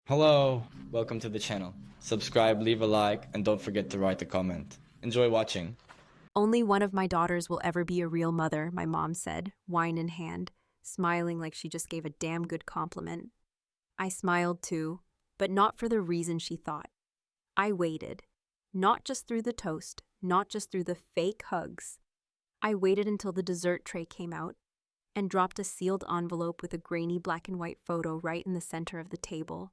Hello, welcome to the channel. Subscribe, leave a like, and don't forget to write a comment. Enjoy watching. Only one of my daughters will ever be a real mother, my mom said, wine in hand, smiling like she just gave a damn good compliment. I smiled too, but not for the reason she thought. I waited. Not just through the toast, not just through the fake hugs. I waited until the dessert tray came out and dropped a sealed envelope with a grainy black and white photo right in the center of the table.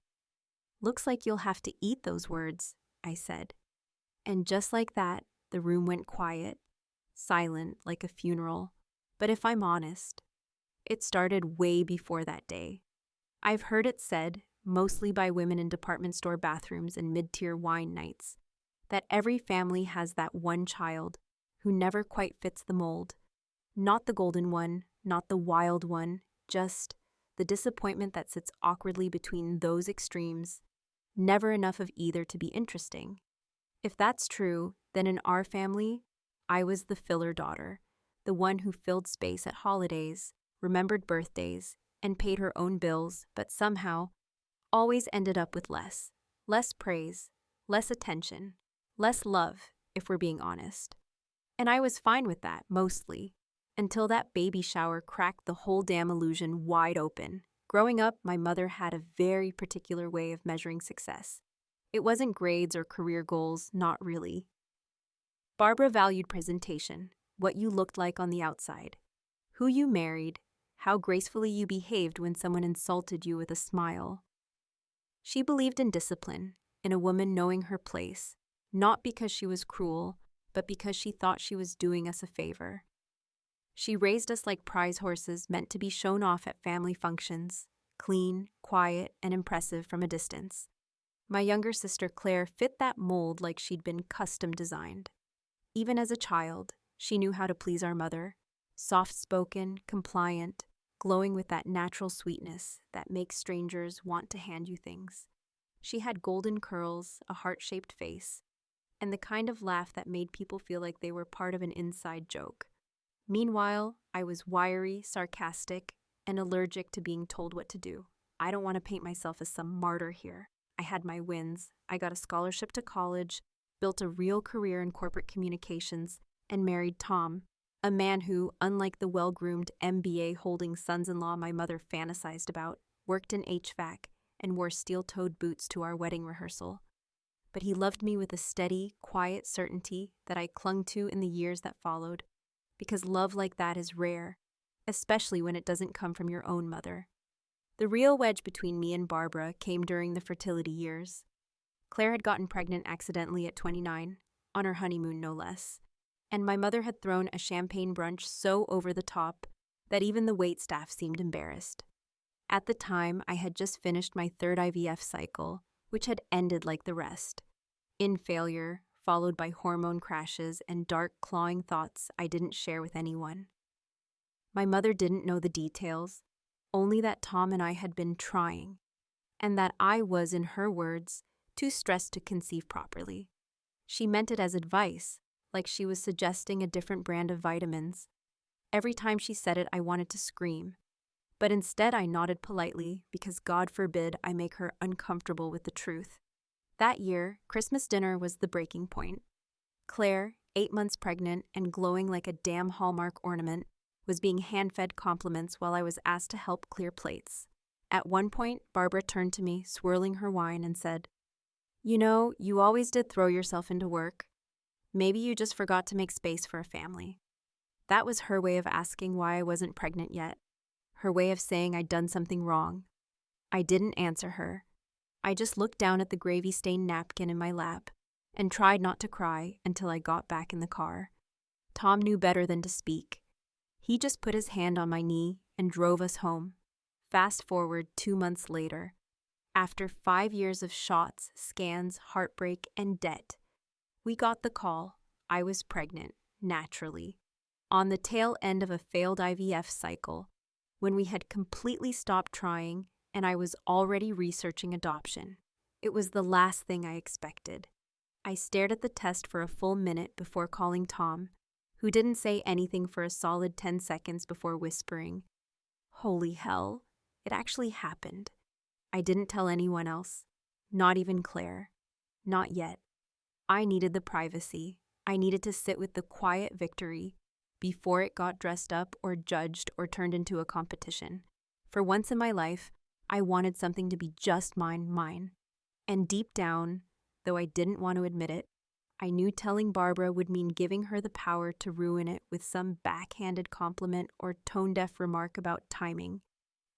"Looks like you'll have to eat those words," I said. And just like that, the room went quiet, silent like a funeral. But if I'm honest, it started way before that day. I've heard it said, mostly by women in department store bathrooms and mid-tier wine nights, that every family has that one child who never quite fits the mold. Not the golden one, not the wild one, just the disappointment that sits awkwardly between those extremes, never enough of either to be interesting. If that's true, then in our family, I was the filler daughter, the one who filled space at holidays, remembered birthdays, and paid her own bills, but somehow always ended up with less. Less praise, less attention, less love, if we're being honest. And I was fine with that, mostly, until that baby shower cracked the whole damn illusion wide open. Growing up, my mother had a very particular way of measuring success. It wasn't grades or career goals, not really. Barbara valued presentation, what you looked like on the outside, who you married, how gracefully you behaved when someone insulted you with a smile. She believed in discipline, in a woman knowing her place, not because she was cruel, but because she thought she was doing us a favor. She raised us like prize horses meant to be shown off at family functions, clean, quiet, and impressive from a distance. My younger sister Claire fit that mold like she'd been custom designed. Even as a child, she knew how to please our mother, soft-spoken, compliant, glowing with that natural sweetness that makes strangers want to hand you things. She had golden curls, a heart-shaped face, and the kind of laugh that made people feel like they were part of an inside joke. Meanwhile, I was wiry, sarcastic, and allergic to being told what to do. I don't want to paint myself as some martyr here. I had my wins. I got a scholarship to college, built a real career in corporate communications, and married Tom, a man who, unlike the well-groomed MBA-holding sons-in-law my mother fantasized about, worked in HVAC and wore steel-toed boots to our wedding rehearsal. But he loved me with a steady, quiet certainty that I clung to in the years that followed, because love like that is rare, especially when it doesn't come from your own mother. The real wedge between me and Barbara came during the fertility years. Claire had gotten pregnant accidentally at 29, on her honeymoon no less, and my mother had thrown a champagne brunch so over the top that even the waitstaff seemed embarrassed. At the time, I had just finished my third IVF cycle, which had ended like the rest, in failure, followed by hormone crashes and dark, clawing thoughts I didn't share with anyone. My mother didn't know the details, only that Tom and I had been trying, and that I was, in her words, too stressed to conceive properly. She meant it as advice, like she was suggesting a different brand of vitamins. Every time she said it, I wanted to scream, but instead I nodded politely because God forbid I make her uncomfortable with the truth. That year, Christmas dinner was the breaking point. Claire, 8 months pregnant and glowing like a damn Hallmark ornament, was being hand-fed compliments while I was asked to help clear plates. At one point, Barbara turned to me, swirling her wine, and said, "You know, you always did throw yourself into work. Maybe you just forgot to make space for a family." That was her way of asking why I wasn't pregnant yet, her way of saying I'd done something wrong. I didn't answer her. I just looked down at the gravy-stained napkin in my lap and tried not to cry until I got back in the car. Tom knew better than to speak. He just put his hand on my knee and drove us home. Fast forward 2 months later. After 5 years of shots, scans, heartbreak, and debt, we got the call. I was pregnant, naturally, on the tail end of a failed IVF cycle, when we had completely stopped trying and I was already researching adoption. It was the last thing I expected. I stared at the test for a full minute before calling Tom, who didn't say anything for a solid 10 seconds before whispering, "Holy hell, it actually happened." I didn't tell anyone else, not even Claire. Not yet. I needed the privacy. I needed to sit with the quiet victory before it got dressed up or judged or turned into a competition. For once in my life, I wanted something to be just mine. And deep down, though I didn't want to admit it, I knew telling Barbara would mean giving her the power to ruin it with some backhanded compliment or tone-deaf remark about timing.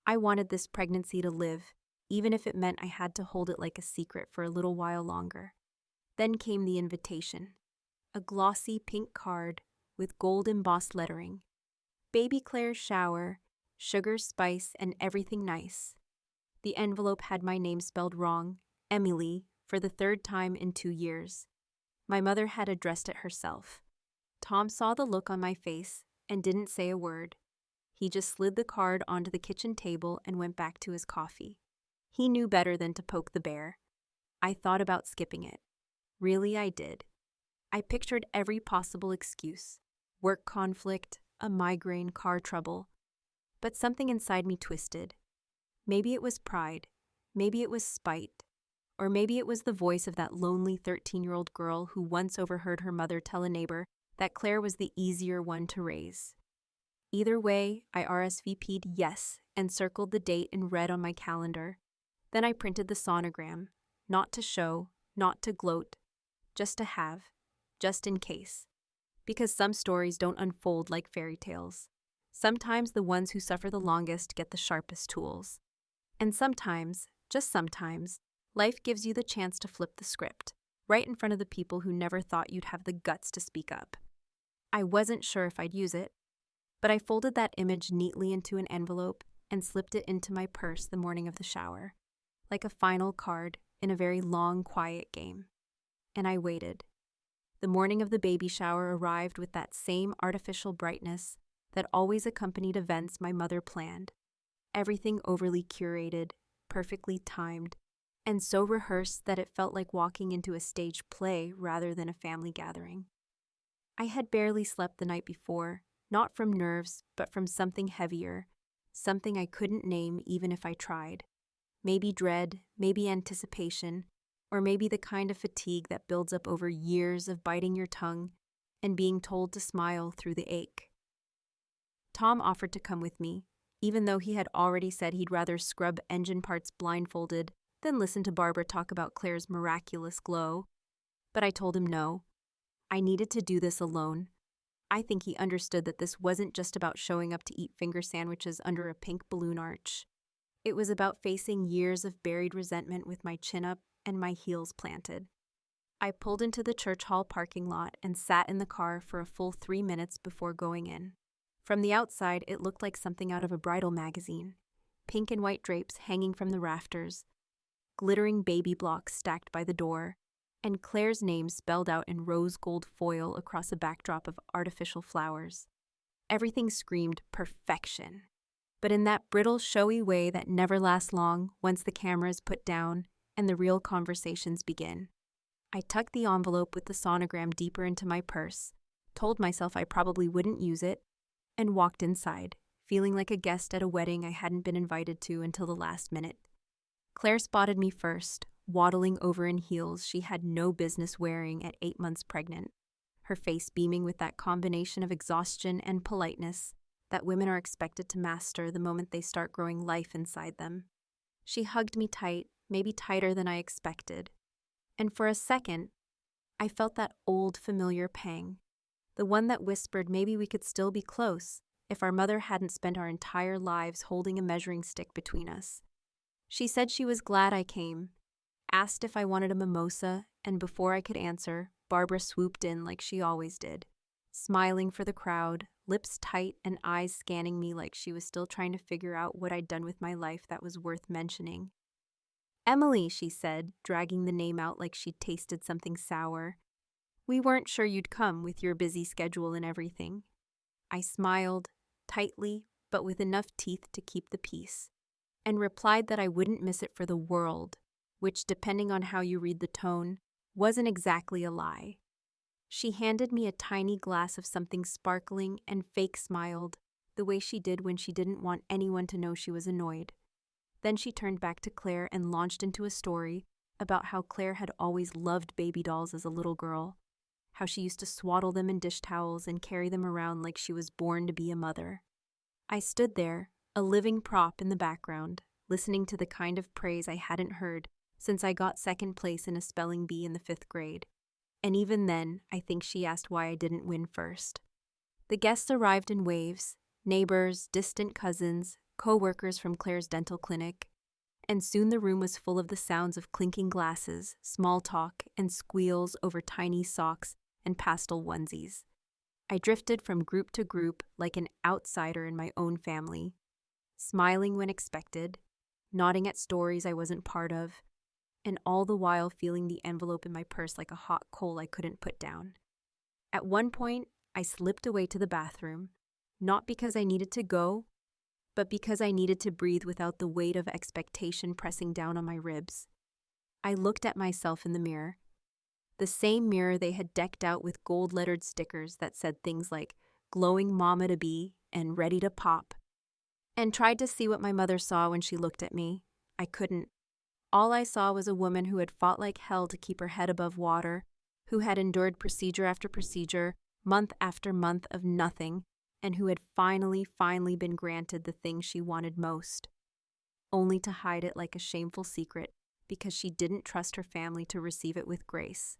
I wanted this pregnancy to live, even if it meant I had to hold it like a secret for a little while longer. Then came the invitation. A glossy pink card with gold embossed lettering. Baby Claire's shower, sugar, spice, and everything nice. The envelope had my name spelled wrong, Emily, for the third time in 2 years. My mother had addressed it herself. Tom saw the look on my face and didn't say a word. He just slid the card onto the kitchen table and went back to his coffee. He knew better than to poke the bear. I thought about skipping it. Really, I did. I pictured every possible excuse. Work conflict, a migraine, car trouble. But something inside me twisted. Maybe it was pride. Maybe it was spite. Or maybe it was the voice of that lonely 13-year-old girl who once overheard her mother tell a neighbor that Claire was the easier one to raise. Either way, I RSVP'd yes and circled the date in red on my calendar. Then I printed the sonogram, not to show, not to gloat, just to have, just in case. Because some stories don't unfold like fairy tales. Sometimes the ones who suffer the longest get the sharpest tools. And sometimes, just sometimes, life gives you the chance to flip the script, right in front of the people who never thought you'd have the guts to speak up. I wasn't sure if I'd use it, but I folded that image neatly into an envelope and slipped it into my purse the morning of the shower, like a final card in a very long, quiet game. And I waited. The morning of the baby shower arrived with that same artificial brightness that always accompanied events my mother planned. Everything overly curated, perfectly timed, and so rehearsed that it felt like walking into a stage play rather than a family gathering. I had barely slept the night before, not from nerves, but from something heavier, something I couldn't name even if I tried. Maybe dread, maybe anticipation, or maybe the kind of fatigue that builds up over years of biting your tongue and being told to smile through the ache. Tom offered to come with me, even though he had already said he'd rather scrub engine parts blindfolded than listen to Barbara talk about Claire's miraculous glow. But I told him no. I needed to do this alone. I think he understood that this wasn't just about showing up to eat finger sandwiches under a pink balloon arch. It was about facing years of buried resentment with my chin up and my heels planted. I pulled into the church hall parking lot and sat in the car for a full 3 minutes before going in. From the outside, it looked like something out of a bridal magazine. Pink and white drapes hanging from the rafters, glittering baby blocks stacked by the door, and Claire's name spelled out in rose gold foil across a backdrop of artificial flowers. Everything screamed perfection, but in that brittle, showy way that never lasts long once the camera is put down and the real conversations begin. I tucked the envelope with the sonogram deeper into my purse, told myself I probably wouldn't use it, and walked inside, feeling like a guest at a wedding I hadn't been invited to until the last minute. Claire spotted me first, waddling over in heels she had no business wearing at 8 months pregnant, her face beaming with that combination of exhaustion and politeness that women are expected to master the moment they start growing life inside them. She hugged me tight, maybe tighter than I expected, and for a second, I felt that old familiar pang, the one that whispered maybe we could still be close if our mother hadn't spent our entire lives holding a measuring stick between us. She said she was glad I came, asked if I wanted a mimosa, and before I could answer, Barbara swooped in like she always did, smiling for the crowd, lips tight and eyes scanning me like she was still trying to figure out what I'd done with my life that was worth mentioning. "Emily," she said, dragging the name out like she'd tasted something sour. "We weren't sure you'd come with your busy schedule and everything." I smiled, tightly, but with enough teeth to keep the peace, and replied that I wouldn't miss it for the world, which, depending on how you read the tone, wasn't exactly a lie. She handed me a tiny glass of something sparkling and fake smiled, the way she did when she didn't want anyone to know she was annoyed. Then she turned back to Claire and launched into a story about how Claire had always loved baby dolls as a little girl, how she used to swaddle them in dish towels and carry them around like she was born to be a mother. I stood there, a living prop in the background, listening to the kind of praise I hadn't heard since I got second place in a spelling bee in the 5th grade. And even then, I think she asked why I didn't win first. The guests arrived in waves: neighbors, distant cousins, co-workers from Claire's dental clinic, and soon the room was full of the sounds of clinking glasses, small talk, and squeals over tiny socks and pastel onesies. I drifted from group to group like an outsider in my own family, smiling when expected, nodding at stories I wasn't part of, and all the while feeling the envelope in my purse like a hot coal I couldn't put down. At one point, I slipped away to the bathroom, not because I needed to go, but because I needed to breathe without the weight of expectation pressing down on my ribs. I looked at myself in the mirror, the same mirror they had decked out with gold-lettered stickers that said things like "glowing mama to be" and "ready to pop," and tried to see what my mother saw when she looked at me. I couldn't. All I saw was a woman who had fought like hell to keep her head above water, who had endured procedure after procedure, month after month of nothing, and who had finally been granted the thing she wanted most, only to hide it like a shameful secret because she didn't trust her family to receive it with grace.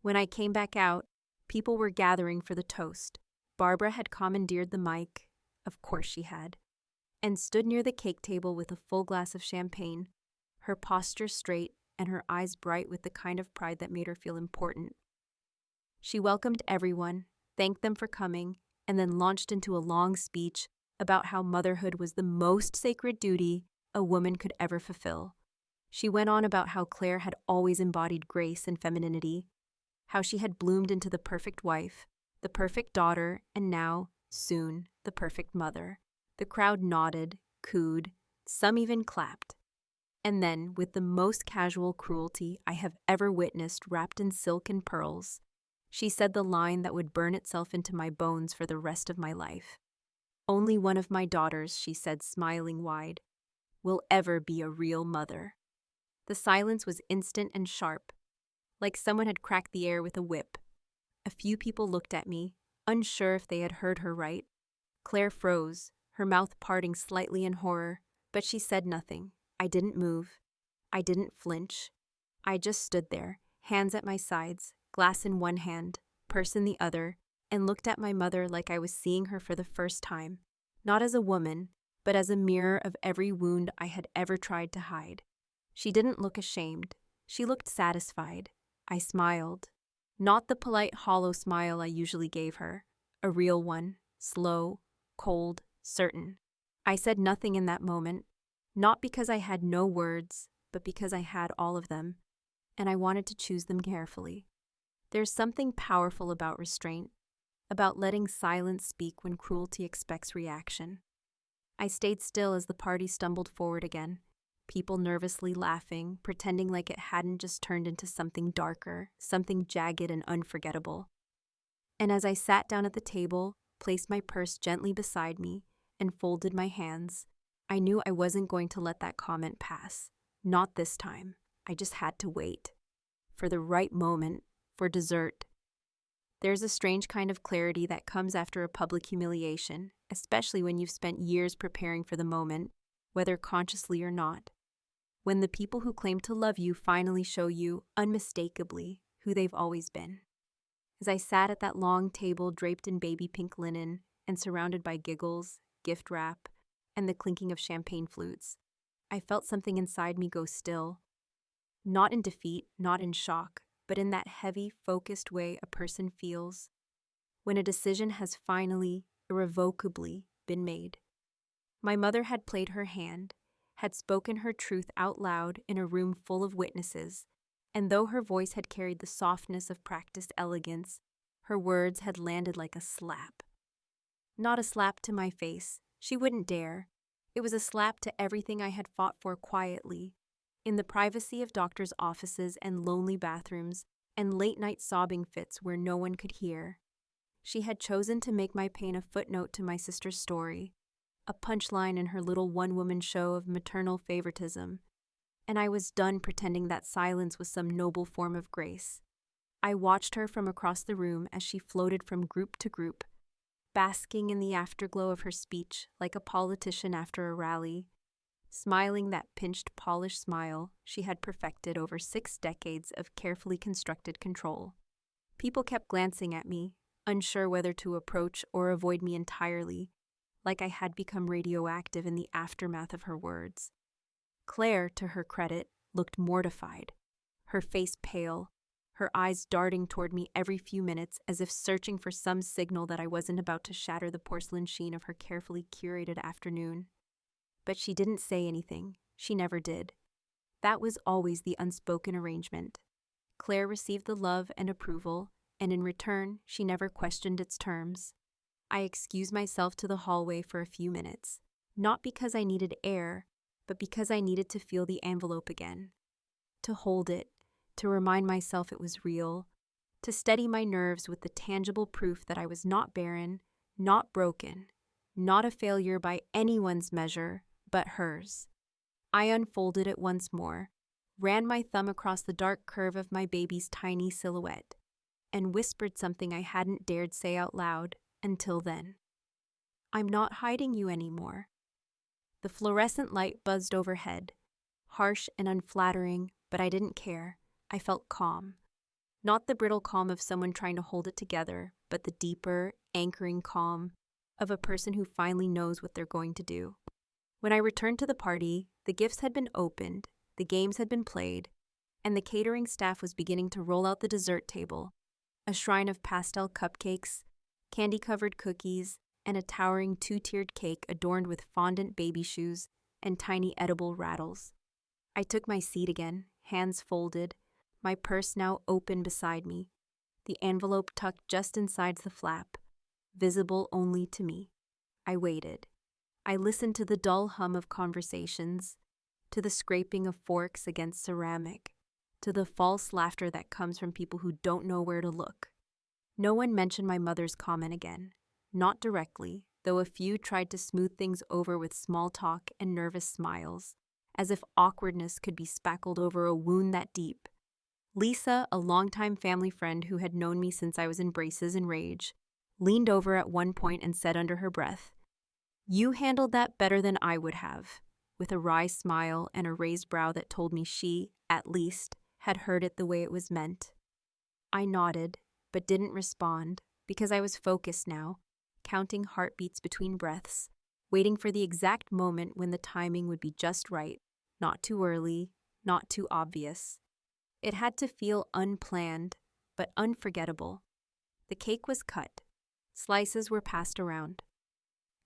When I came back out, people were gathering for the toast. Barbara had commandeered the mic, of course she had, and stood near the cake table with a full glass of champagne, her posture straight and her eyes bright with the kind of pride that made her feel important. She welcomed everyone, thanked them for coming, and then launched into a long speech about how motherhood was the most sacred duty a woman could ever fulfill. She went on about how Claire had always embodied grace and femininity, how she had bloomed into the perfect wife, the perfect daughter, and now, soon, the perfect mother. The crowd nodded, cooed, some even clapped. And then, with the most casual cruelty I have ever witnessed wrapped in silk and pearls, she said the line that would burn itself into my bones for the rest of my life. "Only one of my daughters," she said, smiling wide, "will ever be a real mother." The silence was instant and sharp, like someone had cracked the air with a whip. A few people looked at me, unsure if they had heard her right. Claire froze, her mouth parting slightly in horror, but she said nothing. I didn't move. I didn't flinch. I just stood there, hands at my sides, glass in one hand, purse in the other, and looked at my mother like I was seeing her for the first time, not as a woman, but as a mirror of every wound I had ever tried to hide. She didn't look ashamed. She looked satisfied. I smiled. Not the polite, hollow smile I usually gave her. A real one, slow, cold, certain. I said nothing in that moment, not because I had no words, but because I had all of them, and I wanted to choose them carefully. There's something powerful about restraint, about letting silence speak when cruelty expects reaction. I stayed still as the party stumbled forward again, people nervously laughing, pretending like it hadn't just turned into something darker, something jagged and unforgettable. And as I sat down at the table, placed my purse gently beside me, and folded my hands, I knew I wasn't going to let that comment pass. Not this time. I just had to wait. For the right moment, for dessert. There's a strange kind of clarity that comes after a public humiliation, especially when you've spent years preparing for the moment, whether consciously or not. When the people who claim to love you finally show you, unmistakably, who they've always been. As I sat at that long table draped in baby pink linen and surrounded by giggles, gift wrap, and the clinking of champagne flutes, I felt something inside me go still. Not in defeat, not in shock, but in that heavy, focused way a person feels when a decision has finally, irrevocably been made. My mother had played her hand, had spoken her truth out loud in a room full of witnesses, and though her voice had carried the softness of practiced elegance, her words had landed like a slap. Not a slap to my face, she wouldn't dare. It was a slap to everything I had fought for quietly, in the privacy of doctors' offices and lonely bathrooms and late-night sobbing fits where no one could hear. She had chosen to make my pain a footnote to my sister's story, a punchline in her little one-woman show of maternal favoritism, and I was done pretending that silence was some noble form of grace. I watched her from across the room as she floated from group to group, basking in the afterglow of her speech like a politician after a rally, smiling that pinched, polished smile she had perfected over 6 decades of carefully constructed control. People kept glancing at me, unsure whether to approach or avoid me entirely, like I had become radioactive in the aftermath of her words. Claire, to her credit, looked mortified, her face pale, her eyes darting toward me every few minutes as if searching for some signal that I wasn't about to shatter the porcelain sheen of her carefully curated afternoon. But she didn't say anything. She never did. That was always the unspoken arrangement. Claire received the love and approval, and in return, she never questioned its terms. I excused myself to the hallway for a few minutes, not because I needed air, but because I needed to feel the envelope again, to hold it, to remind myself it was real, to steady my nerves with the tangible proof that I was not barren, not broken, not a failure by anyone's measure, but hers. I unfolded it once more, ran my thumb across the dark curve of my baby's tiny silhouette, and whispered something I hadn't dared say out loud until then. I'm not hiding you anymore. The fluorescent light buzzed overhead, harsh and unflattering, but I didn't care. I felt calm. Not the brittle calm of someone trying to hold it together, but the deeper, anchoring calm of a person who finally knows what they're going to do. When I returned to the party, the gifts had been opened, the games had been played, and the catering staff was beginning to roll out the dessert table, a shrine of pastel cupcakes, candy-covered cookies, and a towering 2-tiered cake adorned with fondant baby shoes and tiny edible rattles. I took my seat again, hands folded, my purse now open beside me, the envelope tucked just inside the flap, visible only to me. I waited. I listened to the dull hum of conversations, to the scraping of forks against ceramic, to the false laughter that comes from people who don't know where to look. No one mentioned my mother's comment again, not directly, though a few tried to smooth things over with small talk and nervous smiles, as if awkwardness could be spackled over a wound that deep. Lisa, a longtime family friend who had known me since I was in braces and rage, leaned over at one point and said under her breath, "You handled that better than I would have," with a wry smile and a raised brow that told me she, at least, had heard it the way it was meant. I nodded, but didn't respond, because I was focused now, counting heartbeats between breaths, waiting for the exact moment when the timing would be just right, not too early, not too obvious. It had to feel unplanned, but unforgettable. The cake was cut. Slices were passed around.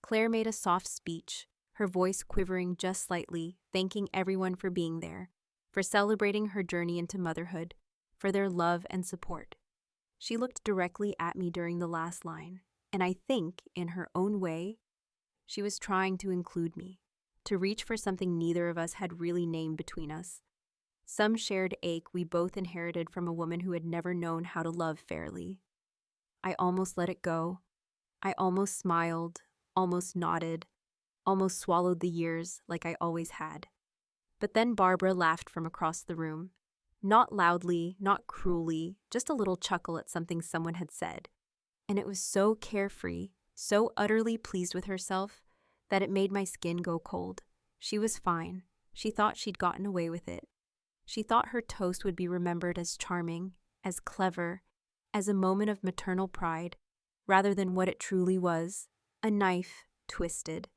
Claire made a soft speech, her voice quivering just slightly, thanking everyone for being there, for celebrating her journey into motherhood, for their love and support. She looked directly at me during the last line, and I think, in her own way, she was trying to include me, to reach for something neither of us had really named between us. Some shared ache we both inherited from a woman who had never known how to love fairly. I almost let it go. I almost smiled, almost nodded, almost swallowed the years like I always had. But then Barbara laughed from across the room. Not loudly, not cruelly, just a little chuckle at something someone had said. And it was so carefree, so utterly pleased with herself, that it made my skin go cold. She was fine. She thought she'd gotten away with it. She thought her toast would be remembered as charming, as clever, as a moment of maternal pride, rather than what it truly was, a knife twisted.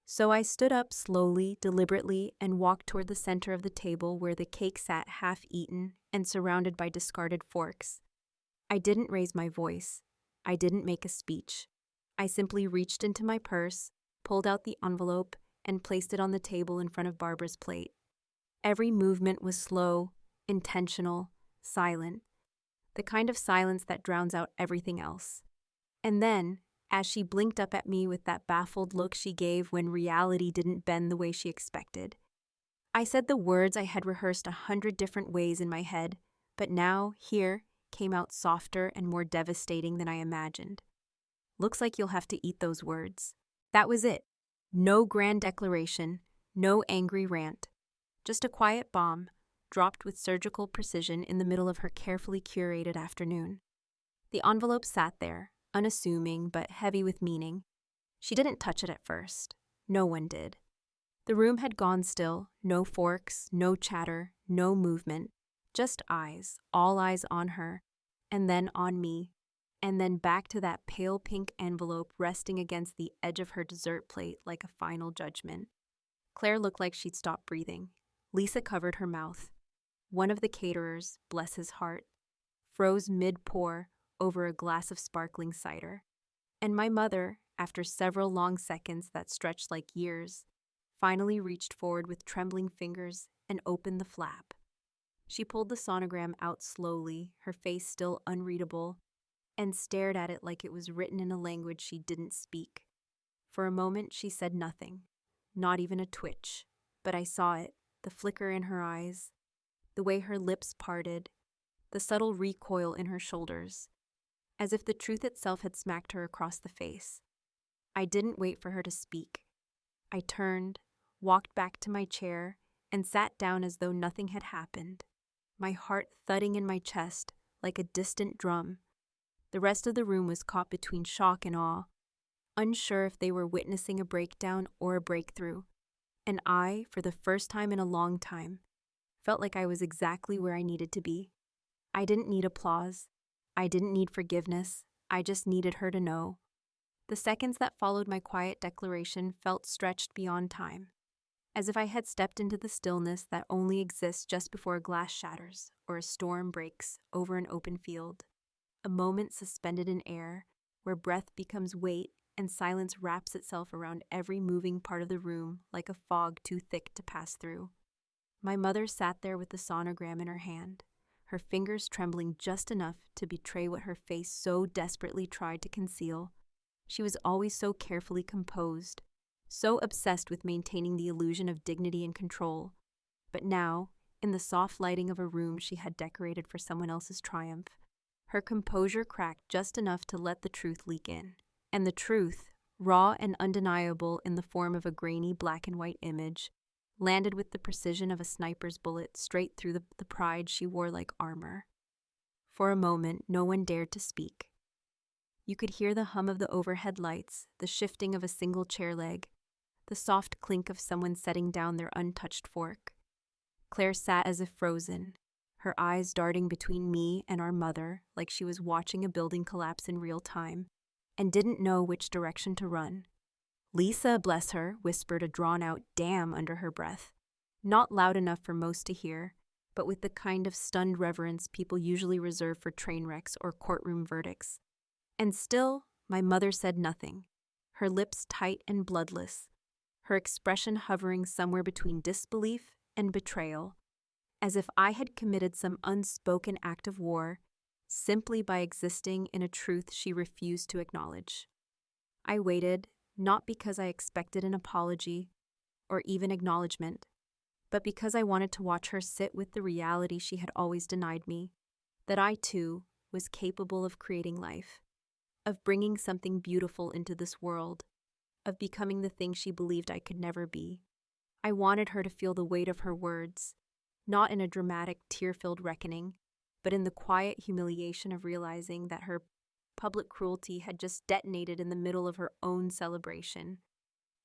So I stood up slowly, deliberately, and walked toward the center of the table where the cake sat half-eaten and surrounded by discarded forks. I didn't raise my voice. I didn't make a speech. I simply reached into my purse, pulled out the envelope, and placed it on the table in front of Barbara's plate. Every movement was slow, intentional, silent, the kind of silence that drowns out everything else. And then, as she blinked up at me with that baffled look she gave when reality didn't bend the way she expected, I said the words I had rehearsed 100 different ways in my head, but now, here, came out softer and more devastating than I imagined. "Looks like you'll have to eat those words." That was it. No grand declaration, no angry rant. Just a quiet bomb, dropped with surgical precision in the middle of her carefully curated afternoon. The envelope sat there, unassuming but heavy with meaning. She didn't touch it at first. No one did. The room had gone still, no forks, no chatter, no movement, just eyes, all eyes on her, and then on me, and then back to that pale pink envelope resting against the edge of her dessert plate like a final judgment. Claire looked like she'd stopped breathing. Lisa covered her mouth. One of the caterers, bless his heart, froze mid-pour over a glass of sparkling cider. And my mother, after several long seconds that stretched like years, finally reached forward with trembling fingers and opened the flap. She pulled the sonogram out slowly, her face still unreadable, and stared at it like it was written in a language she didn't speak. For a moment she said nothing, not even a twitch, but I saw it, the flicker in her eyes, the way her lips parted, the subtle recoil in her shoulders, as if the truth itself had smacked her across the face. I didn't wait for her to speak. I turned, walked back to my chair, and sat down as though nothing had happened, my heart thudding in my chest like a distant drum. The rest of the room was caught between shock and awe, unsure if they were witnessing a breakdown or a breakthrough. And I, for the first time in a long time, felt like I was exactly where I needed to be. I didn't need applause. I didn't need forgiveness. I just needed her to know. The seconds that followed my quiet declaration felt stretched beyond time, as if I had stepped into the stillness that only exists just before a glass shatters or a storm breaks over an open field. A moment suspended in air, where breath becomes weight and silence wraps itself around every moving part of the room like a fog too thick to pass through. My mother sat there with the sonogram in her hand, her fingers trembling just enough to betray what her face so desperately tried to conceal. She was always so carefully composed, so obsessed with maintaining the illusion of dignity and control. But now, in the soft lighting of a room she had decorated for someone else's triumph, her composure cracked just enough to let the truth leak in. And the truth, raw and undeniable in the form of a grainy black and white image, landed with the precision of a sniper's bullet straight through the pride she wore like armor. For a moment, no one dared to speak. You could hear the hum of the overhead lights, the shifting of a single chair leg, the soft clink of someone setting down their untouched fork. Claire sat as if frozen, her eyes darting between me and our mother like she was watching a building collapse in real time, and didn't know which direction to run. Lisa, bless her, whispered a drawn-out "damn" under her breath, not loud enough for most to hear, but with the kind of stunned reverence people usually reserve for train wrecks or courtroom verdicts. And still, my mother said nothing, her lips tight and bloodless, her expression hovering somewhere between disbelief and betrayal, as if I had committed some unspoken act of war simply by existing in a truth she refused to acknowledge. I waited, not because I expected an apology or even acknowledgement, but because I wanted to watch her sit with the reality she had always denied me, that I too was capable of creating life, of bringing something beautiful into this world, of becoming the thing she believed I could never be. I wanted her to feel the weight of her words, not in a dramatic, tear-filled reckoning, but in the quiet humiliation of realizing that her public cruelty had just detonated in the middle of her own celebration.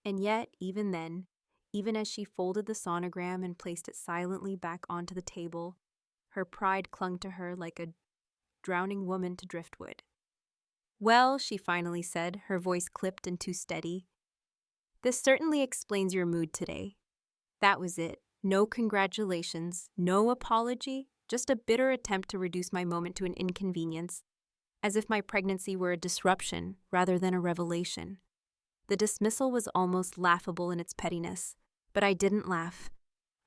And yet, even then, even as she folded the sonogram and placed it silently back onto the table, her pride clung to her like a drowning woman to driftwood. "Well," she finally said, her voice clipped and too steady, "this certainly explains your mood today." That was it. No congratulations, no apology, just a bitter attempt to reduce my moment to an inconvenience, as if my pregnancy were a disruption rather than a revelation. The dismissal was almost laughable in its pettiness, but I didn't laugh.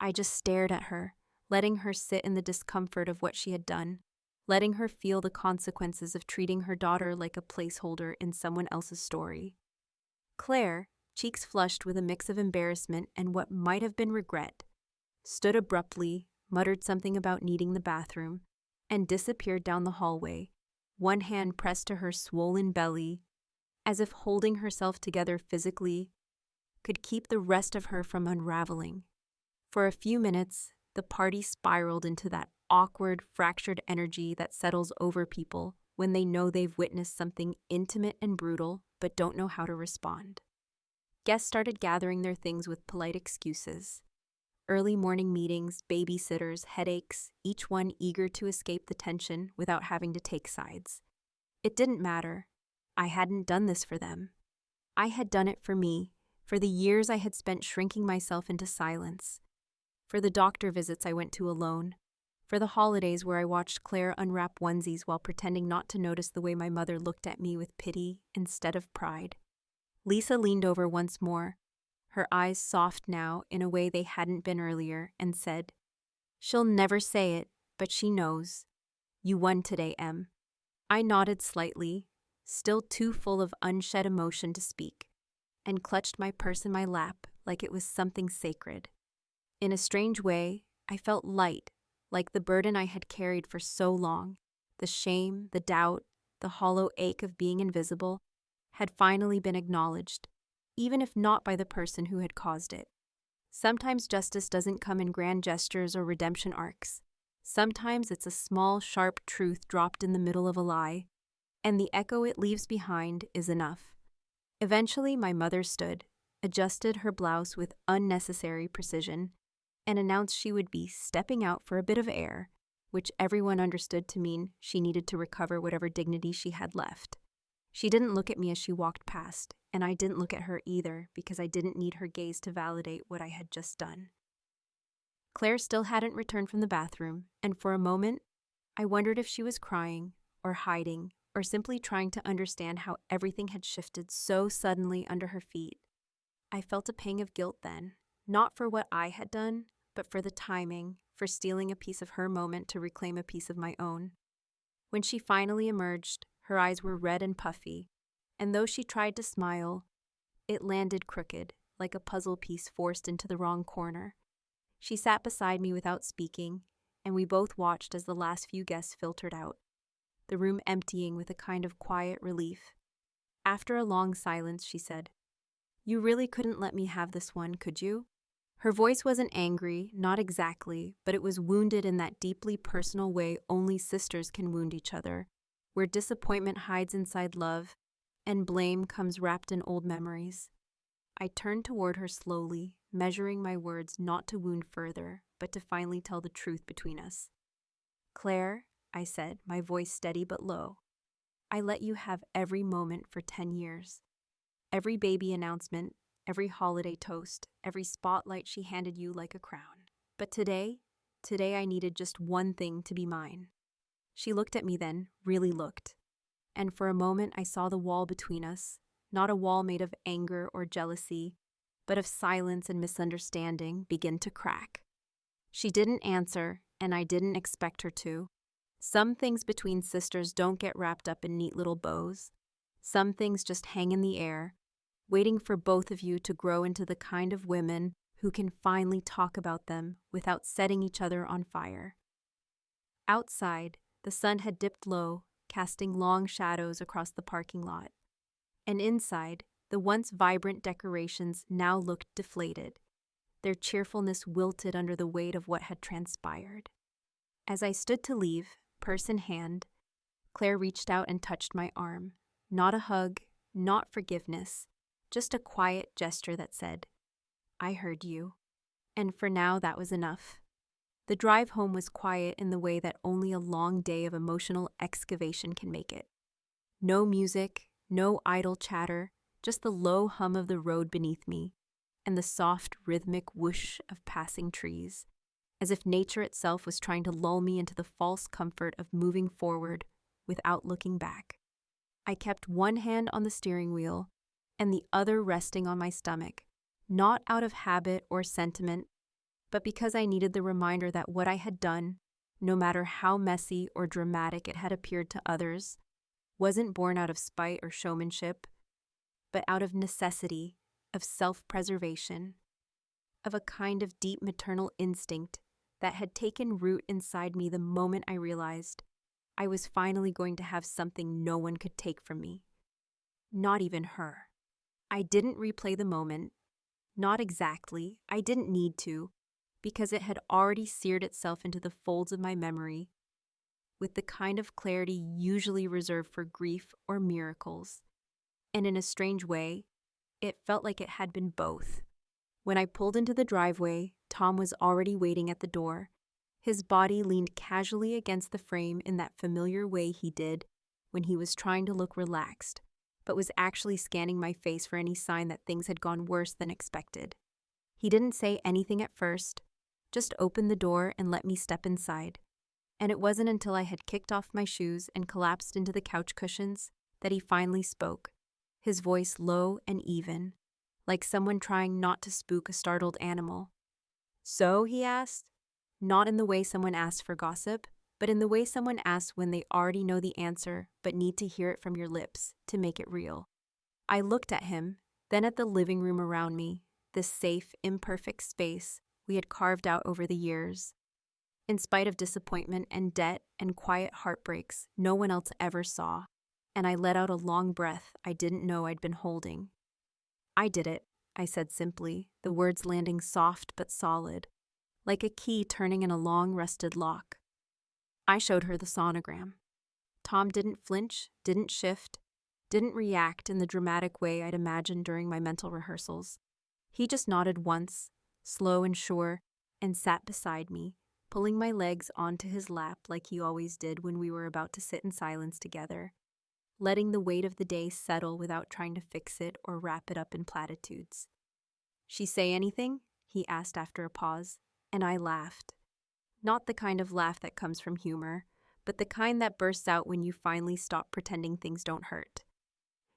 I just stared at her, letting her sit in the discomfort of what she had done, letting her feel the consequences of treating her daughter like a placeholder in someone else's story. Claire, cheeks flushed with a mix of embarrassment and what might have been regret, stood abruptly, muttered something about needing the bathroom, and disappeared down the hallway, one hand pressed to her swollen belly, as if holding herself together physically, could keep the rest of her from unraveling. For a few minutes, the party spiraled into that awkward, fractured energy that settles over people when they know they've witnessed something intimate and brutal but don't know how to respond. Guests started gathering their things with polite excuses. Early morning meetings, babysitters, headaches, each one eager to escape the tension without having to take sides. It didn't matter. I hadn't done this for them. I had done it for me, for the years I had spent shrinking myself into silence, for the doctor visits I went to alone, for the holidays where I watched Claire unwrap onesies while pretending not to notice the way my mother looked at me with pity instead of pride. Lisa leaned over once more, her eyes soft now in a way they hadn't been earlier, and said, "She'll never say it, but she knows. You won today, Em." I nodded slightly, still too full of unshed emotion to speak, and clutched my purse in my lap like it was something sacred. In a strange way, I felt light, like the burden I had carried for so long, the shame, the doubt, the hollow ache of being invisible, had finally been acknowledged, even if not by the person who had caused it. Sometimes justice doesn't come in grand gestures or redemption arcs. Sometimes it's a small, sharp truth dropped in the middle of a lie, and the echo it leaves behind is enough. Eventually, my mother stood, adjusted her blouse with unnecessary precision, and announced she would be stepping out for a bit of air, which everyone understood to mean she needed to recover whatever dignity she had left. She didn't look at me as she walked past, and I didn't look at her either because I didn't need her gaze to validate what I had just done. Claire still hadn't returned from the bathroom, and for a moment, I wondered if she was crying, or hiding, or simply trying to understand how everything had shifted so suddenly under her feet. I felt a pang of guilt then, not for what I had done, but for the timing, for stealing a piece of her moment to reclaim a piece of my own. When she finally emerged, her eyes were red and puffy, and though she tried to smile, it landed crooked, like a puzzle piece forced into the wrong corner. She sat beside me without speaking, and we both watched as the last few guests filtered out, the room emptying with a kind of quiet relief. After a long silence, she said, "You really couldn't let me have this one, could you?" Her voice wasn't angry, not exactly, but it was wounded in that deeply personal way only sisters can wound each other, where disappointment hides inside love, and blame comes wrapped in old memories. I turned toward her slowly, measuring my words not to wound further, but to finally tell the truth between us. "Claire," I said, my voice steady but low, "I let you have every moment for 10 years. Every baby announcement, every holiday toast, every spotlight she handed you like a crown. But today I needed just one thing to be mine." She looked at me then, really looked. And for a moment I saw the wall between us, not a wall made of anger or jealousy, but of silence and misunderstanding, begin to crack. She didn't answer, and I didn't expect her to. Some things between sisters don't get wrapped up in neat little bows. Some things just hang in the air, waiting for both of you to grow into the kind of women who can finally talk about them without setting each other on fire. Outside, the sun had dipped low, casting long shadows across the parking lot. And inside, the once vibrant decorations now looked deflated, their cheerfulness wilted under the weight of what had transpired. As I stood to leave, purse in hand, Claire reached out and touched my arm. Not a hug, not forgiveness, just a quiet gesture that said, "I heard you." And for now, that was enough. The drive home was quiet in the way that only a long day of emotional excavation can make it. No music, no idle chatter, just the low hum of the road beneath me, and the soft, rhythmic whoosh of passing trees, as if nature itself was trying to lull me into the false comfort of moving forward without looking back. I kept one hand on the steering wheel and the other resting on my stomach, not out of habit or sentiment, but because I needed the reminder that what I had done, no matter how messy or dramatic it had appeared to others, wasn't born out of spite or showmanship, but out of necessity, of self-preservation, of a kind of deep maternal instinct that had taken root inside me the moment I realized I was finally going to have something no one could take from me. Not even her. I didn't replay the moment. Not exactly. I didn't need to, because it had already seared itself into the folds of my memory with the kind of clarity usually reserved for grief or miracles. And in a strange way, it felt like it had been both. When I pulled into the driveway, Tom was already waiting at the door. His body leaned casually against the frame in that familiar way he did when he was trying to look relaxed, but was actually scanning my face for any sign that things had gone worse than expected. He didn't say anything at first, just opened the door and let me step inside. And it wasn't until I had kicked off my shoes and collapsed into the couch cushions that he finally spoke, his voice low and even, like someone trying not to spook a startled animal. "So?" he asked, not in the way someone asks for gossip, but in the way someone asks when they already know the answer but need to hear it from your lips to make it real. I looked at him, then at the living room around me, this safe, imperfect space we had carved out over the years. In spite of disappointment and debt and quiet heartbreaks no one else ever saw, and I let out a long breath I didn't know I'd been holding. "I did it," I said simply, the words landing soft but solid, like a key turning in a long rusted lock. I showed her the sonogram. Tom didn't flinch, didn't shift, didn't react in the dramatic way I'd imagined during my mental rehearsals. He just nodded once, slow and sure, and sat beside me, pulling my legs onto his lap like he always did when we were about to sit in silence together, letting the weight of the day settle without trying to fix it or wrap it up in platitudes. "She say anything?" he asked after a pause, and I laughed. Not the kind of laugh that comes from humor, but the kind that bursts out when you finally stop pretending things don't hurt.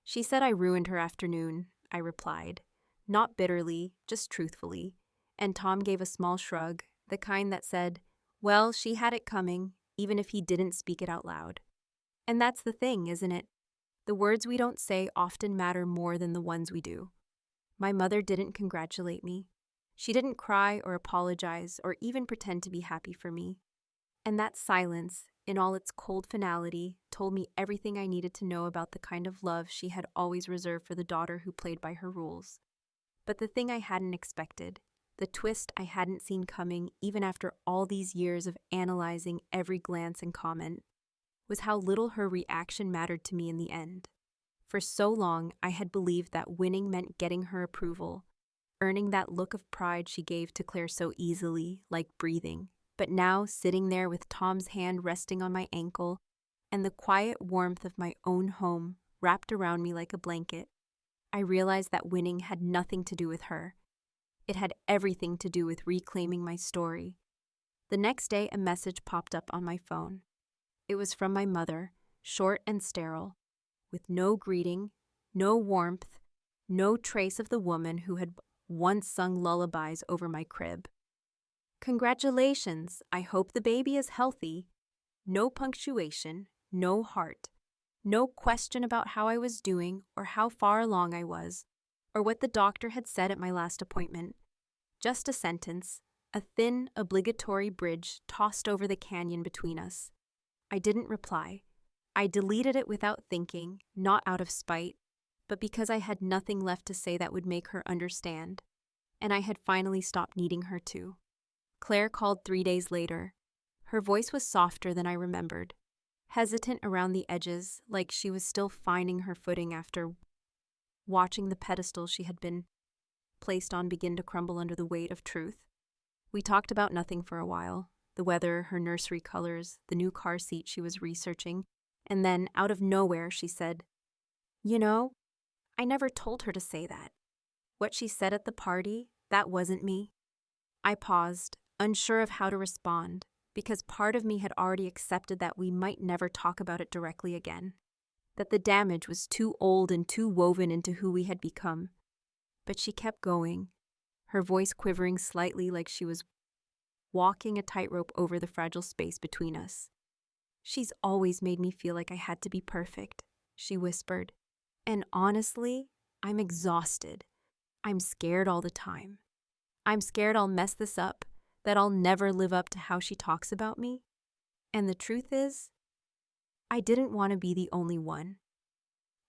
"She said I ruined her afternoon," I replied, not bitterly, just truthfully, and Tom gave a small shrug, the kind that said, well, she had it coming, even if he didn't speak it out loud. And that's the thing, isn't it? The words we don't say often matter more than the ones we do. My mother didn't congratulate me. She didn't cry or apologize or even pretend to be happy for me. And that silence, in all its cold finality, told me everything I needed to know about the kind of love she had always reserved for the daughter who played by her rules. But the thing I hadn't expected, the twist I hadn't seen coming even after all these years of analyzing every glance and comment, was how little her reaction mattered to me in the end. For so long, I had believed that winning meant getting her approval, earning that look of pride she gave to Claire so easily, like breathing. But now, sitting there with Tom's hand resting on my ankle and the quiet warmth of my own home wrapped around me like a blanket, I realized that winning had nothing to do with her. It had everything to do with reclaiming my story. The next day, a message popped up on my phone. It was from my mother, short and sterile, with no greeting, no warmth, no trace of the woman who had once sung lullabies over my crib. "Congratulations, I hope the baby is healthy." No punctuation, no heart, no question about how I was doing or how far along I was, or what the doctor had said at my last appointment. Just a sentence, a thin, obligatory bridge tossed over the canyon between us. I didn't reply. I deleted it without thinking, not out of spite, but because I had nothing left to say that would make her understand, and I had finally stopped needing her to. Claire called 3 days later. Her voice was softer than I remembered, hesitant around the edges, like she was still finding her footing after watching the pedestal she had been placed on begin to crumble under the weight of truth. We talked about nothing for a while, the weather, her nursery colors, the new car seat she was researching, and then, out of nowhere, she said, "You know, I never told her to say that. What she said at the party, that wasn't me." I paused, unsure of how to respond, because part of me had already accepted that we might never talk about it directly again, that the damage was too old and too woven into who we had become. But she kept going, her voice quivering slightly like she was walking a tightrope over the fragile space between us. "She's always made me feel like I had to be perfect," she whispered. "And honestly, I'm exhausted. I'm scared all the time. I'm scared I'll mess this up, that I'll never live up to how she talks about me. And the truth is, I didn't want to be the only one.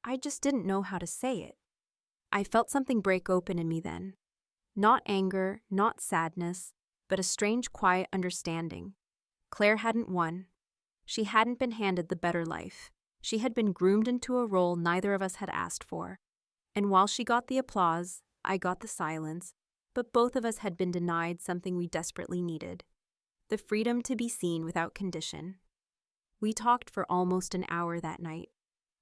I just didn't know how to say it." I felt something break open in me then, Not anger, not sadness, but a strange, quiet understanding. Claire hadn't won. She hadn't been handed the better life. She had been groomed into a role neither of us had asked for. And while she got the applause, I got the silence, but both of us had been denied something we desperately needed: the freedom to be seen without condition. We talked for almost an hour that night.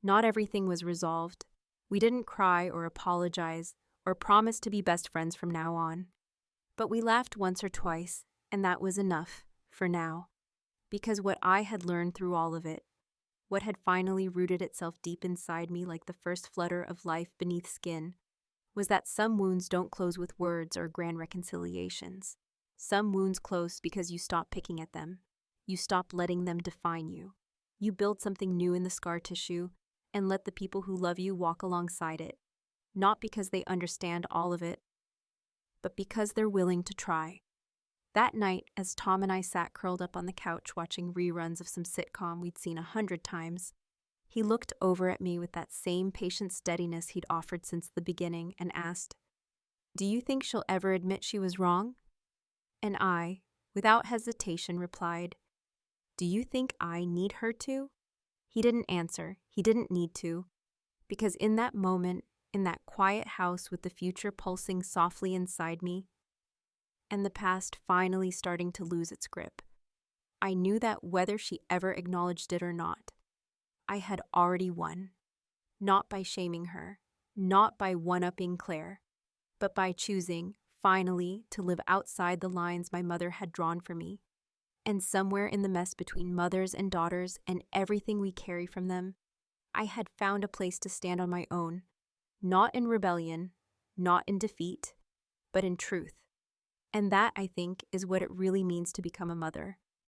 Not everything was resolved. We didn't cry or apologize or promise to be best friends from now on. But we laughed once or twice, and that was enough, for now. Because what I had learned through all of it, what had finally rooted itself deep inside me like the first flutter of life beneath skin, was that some wounds don't close with words or grand reconciliations. Some wounds close because you stop picking at them. You stop letting them define you. You build something new in the scar tissue and let the people who love you walk alongside it, not because they understand all of it, but because they're willing to try. That night, as Tom and I sat curled up on the couch watching reruns of some sitcom we'd seen 100 times, he looked over at me with that same patient steadiness he'd offered since the beginning and asked, "Do you think she'll ever admit she was wrong?" And I, without hesitation, replied, "Do you think I need her to?" He didn't answer. He didn't need to. Because in that moment, in that quiet house with the future pulsing softly inside me, and the past finally starting to lose its grip, I knew that whether she ever acknowledged it or not, I had already won. Not by shaming her, not by one-upping Claire, but by choosing, finally, to live outside the lines my mother had drawn for me. And somewhere in the mess between mothers and daughters and everything we carry from them, I had found a place to stand on my own, not in rebellion, not in defeat, but in truth. And that, I think, is what it really means to become a mother.